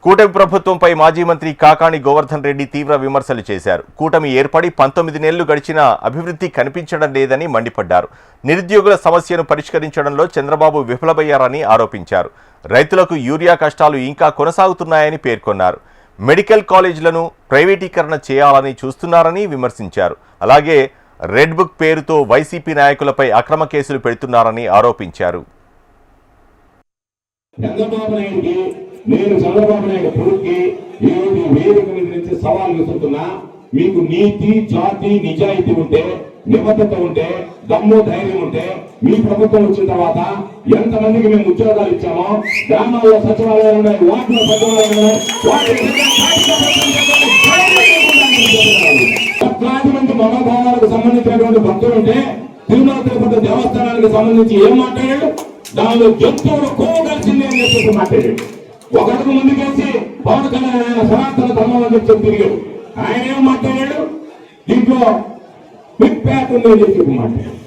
కూటమి ప్రభుత్వంపై మాజీ మంత్రి కాకాణి గోవర్ధన్ రెడ్డి తీవ్ర విమర్శలు చేశారు. కూటమి ఏర్పడి 19 నెలలు గడిచినా అభివృద్ధి కనిపించడం లేదని మండిపడ్డారు. నిరుద్యోగుల సమస్యను పరిష్కరించడంలో చంద్రబాబు విఫలమయ్యారని ఆరోపించారు. రైతులకు యూరియా కష్టాలు ఇంకా కొనసాగుతున్నాయని పేర్కొన్నారు. మెడికల్ కాలేజీలను ప్రైవేటీకరణ చేయాలని చూస్తున్నారని విమర్శించారు. అలాగే రెడ్ బుక్ పేరుతో వైసీపీ నాయకులపై అక్రమ కేసులు పెడుతున్నారని ఆరోపించారు. నేను చంద్రబాబు నాయుడు కొడుక్కి ఈరోజు వేదిక మీద నుంచి సవాల్ విసురుతున్నా. మీకు నీతి, జాతి, నిజాయితీ ఉంటే, నిబద్ధత ఉంటే, దమ్ము ధైర్యం ఉంటే మీ ప్రభుత్వం వచ్చిన తర్వాత ఎంతమందికి మేము ఉద్యోగాలు ఇచ్చామో, గ్రామాల్లో సచివాలయాలు ఉన్నాయి, వార్డులో సచివాలయాలు ఉన్నాయి, లక్షలాది మంది మనోభావాలకు సంబంధించినటువంటి భక్తులు ఉంటే తిరుమల తిరుపతి దేవస్థానానికి సంబంధించి ఏం మాట్లాడాడు? దానిలో జంతువులు కోవగలిసింది అని చెప్పి మాట్లాడాడు. ఒక అడుగు ముందుకేసి పవన్ కళ్యాణ్ ఆయన సనాతన ధర్మం అని చెప్పి తిరిగాడు. ఆయన ఏం మాట్లాడాడు? దీంట్లో బిగ్ ప్యాక్ ఉంది అని చెప్పి మాట్లాడాడు.